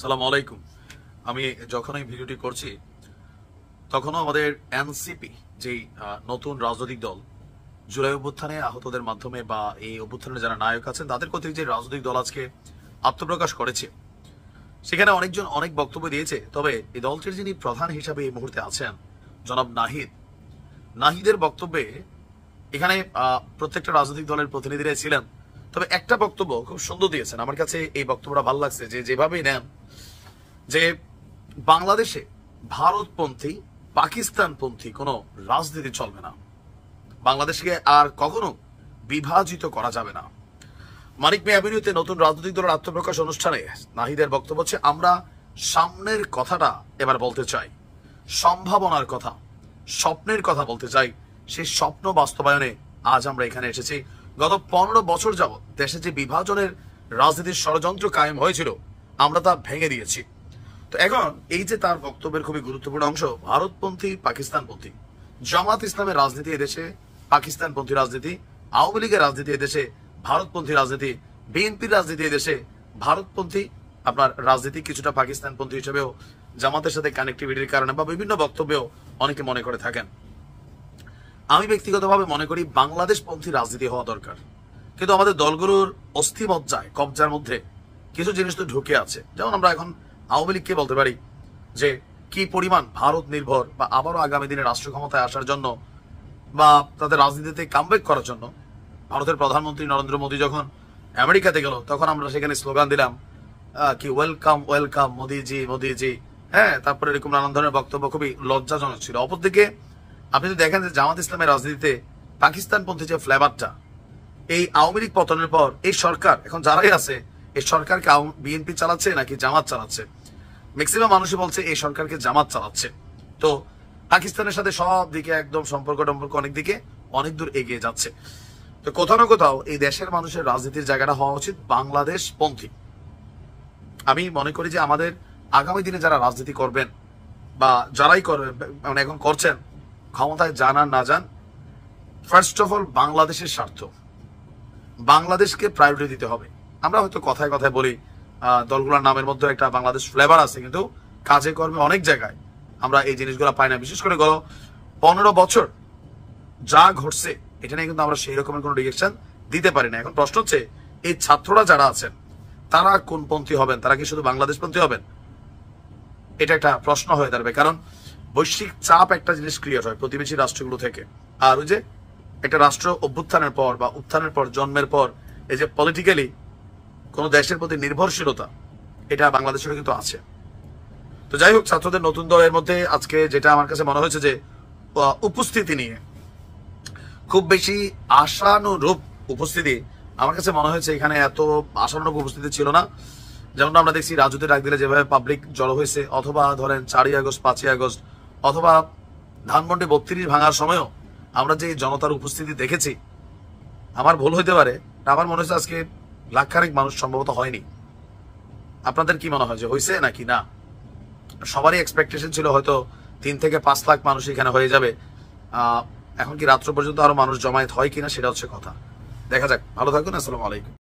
সালামু আলাইকুম। আমি যখন এই ভিডিওটি করছি তখনও আমাদের এনসিপি যেই নতুন রাজনৈতিক দল জুলাই অভ্যুত্থানে আহতদের মাধ্যমে বা এই অভ্যুত্থানের যারা নায়ক আছেন তাদের কর্তৃক যে রাজনৈতিক দল আজকে আত্মপ্রকাশ করেছে, সেখানে অনেকজন অনেক বক্তব্য দিয়েছে। তবে এই দলটির যিনি প্রধান হিসাবে এই মুহূর্তে আছেন জনাব নাহিদের বক্তব্যে এখানে প্রত্যেকটা রাজনৈতিক দলের প্রতিনিধিরা ছিলেন, তবে একটা বক্তব্য খুব সুন্দর দিয়েছেন। আমার কাছে এই বক্তব্যটা ভালো লাগছে যে যেভাবেই নেন যে বাংলাদেশে ভারতপন্থী পাকিস্তানপন্থী কোনো রাজনীতি চলবে না, বাংলাদেশকে আর কখনো বিভাজিত করা যাবে না। মানিক মিয়া অ্যাভিনিউতে নতুন রাজনৈতিক দলের আত্মপ্রকাশ অনুষ্ঠানে নাহিদের বক্তব্য হচ্ছে, আমরা সামনের কথাটা এবার বলতে চাই, সম্ভাবনার কথা, স্বপ্নের কথা বলতে চাই। সেই স্বপ্ন বাস্তবায়নে আজ আমরা এখানে এসেছি। গত 15 বছর যাবৎ দেশে যে বিভাজনের রাজনীতির ষড়যন্ত্র কায়েম হয়েছিল আমরা তা ভেঙে দিয়েছি। তো এখন এই যে তার বক্তব্যের খুবই গুরুত্বপূর্ণ অংশ, ভারতপন্থী পাকিস্তানপন্থী, জামাত ইসলামের রাজনীতি এদেশে পাকিস্তানপন্থী রাজনীতি, আওয়ামী লীগের রাজনীতি এদেশে ভারতপন্থী রাজনীতি, বিএনপির রাজনীতি এদেশে ভারতপন্থী আপনার রাজনীতি, কিছুটা পাকিস্তানপন্থী হিসেবেও জামাতের সাথে কানেক্টিভিটির কারণে বা বিভিন্ন বক্তব্যেও অনেকে মনে করে থাকেন। আমি ব্যক্তিগতভাবে মনে করি বাংলাদেশপন্থী রাজনীতি হওয়া দরকার, কিন্তু আমাদের দলগুলোর অস্থিমজ্জায় কবজার মধ্যে কিছু জিনিস তো ঢুকে আছে। যেমন আমরা এখন আওয়ামী লীগকে বলতে পারি যে কি পরিমাণ ভারত নির্ভর, বা আবারও আগামী দিনে রাষ্ট্র ক্ষমতায় আসার জন্য বা তাদের রাজনীতিতে কামব্যাক করার জন্য ভারতের প্রধানমন্ত্রী নরেন্দ্র মোদী যখন আমেরিকাতে গেল তখন আমরা সেখানে স্লোগান দিলাম কি ওয়েলকাম ওয়েলকাম মোদীজি মোদীজি। হ্যাঁ, তারপরে এরকম নানান ধরনের বক্তব্য খুবই লজ্জাজনক ছিল। অপরদিকে আপনি যদি দেখেন যে জামাত ইসলামের রাজনীতিতে পাকিস্তানপন্থী যে ফ্লেভারটা, এই আওয়ামী লীগ পতনের পর এই সরকার এখন যারাই আছে, এই সরকারকে বিএনপি চালাচ্ছে নাকি জামাত চালাচ্ছে? ম্যাক্সিমাম মানুষই বলছে এই সরকারকে জামাত চালাচ্ছে। তো পাকিস্তানের সাথে সব দিকে একদম সম্পর্ক অনেক দিকে অনেক দূর এগিয়ে যাচ্ছে। তো কোথাও না কোথাও এই দেশের মানুষের রাজনীতির জায়গাটা হওয়া উচিত বাংলাদেশ পন্থী। আমি মনে করি যে আমাদের আগামী দিনে যারা রাজনীতি করবেন বা যারাই করবেন, মানে এখন করছেন, ক্ষমতায় যান আর না যান, ফার্স্ট অফ অল বাংলাদেশের স্বার্থ, বাংলাদেশকে প্রায়োরিটি দিতে হবে। আমরা হয়তো কথায় কথায় বলি দলগুলোর নামের মধ্যে একটা বাংলাদেশ ফ্লেভার আছে, কিন্তু কাজে কর্মে অনেক জায়গায় আমরা এই জিনিসগুলো পাই না। বিশেষ করে গত 15 বছর যা ঘটছে এটা নিয়ে কিন্তু আমরা সেই রকমের কোনো রিয়েকশন দিতে পারি না। এখন প্রশ্ন হচ্ছে এই ছাত্ররা যারা আছেন তারা কোন পন্থী হবেন? তারা কি শুধু বাংলাদেশ পন্থী হবেন? এটা একটা প্রশ্ন হয়ে দাঁড়াবে, কারণ বৈশ্বিক চাপ একটা জিনিস ক্রিয়েট হয় প্রতিবেশী রাষ্ট্রগুলো থেকে। আর ওই যে একটা রাষ্ট্র অভ্যুত্থানের পর বা উত্থানের পর, জন্মের পর, এই যে পলিটিক্যালি কোন দেশের প্রতি নির্ভরশীলতা, এটা বাংলাদেশেরও কিন্তু আছে। তো যাই হোক, ছাত্রদের নতুন দলের মধ্যে আজকে যেটা আমার কাছে মনে হয়েছে যে উপস্থিতি নিয়ে খুব বেশি আশানুরূপ উপস্থিতি আমার কাছে মনে হয়েছে এখানে এত আশানুরূপ উপস্থিতি ছিল না। যেমন আমরা দেখছি রাজুতে ডাক দিলে যেভাবে পাবলিক জড়ো হয়েছে, অথবা ধরেন 4ই আগস্ট 5ই আগস্ট, অথবা ধানমন্ডি 32 ভাঙার সময়ও আমরা যে জনতার উপস্থিতি দেখেছি, আমার ভুল হইতে পারে, আমার মনে হচ্ছে আজকে লাখখানেক মানুষ সম্ভবত হয়নি। আপনাদের কি মনে হয় যে হয়েছে নাকি না? সবারই এক্সপেকটেশন ছিল হয়তো 3 থেকে 5 লাখ মানুষ এখানে হয়ে যাবে। এখন কি রাত্র পর্যন্ত আরো মানুষ জমায়েত হয় কিনা সেটা হচ্ছে কথা। দেখা যাক। ভালো থাকুন। আসসালামু আলাইকুম।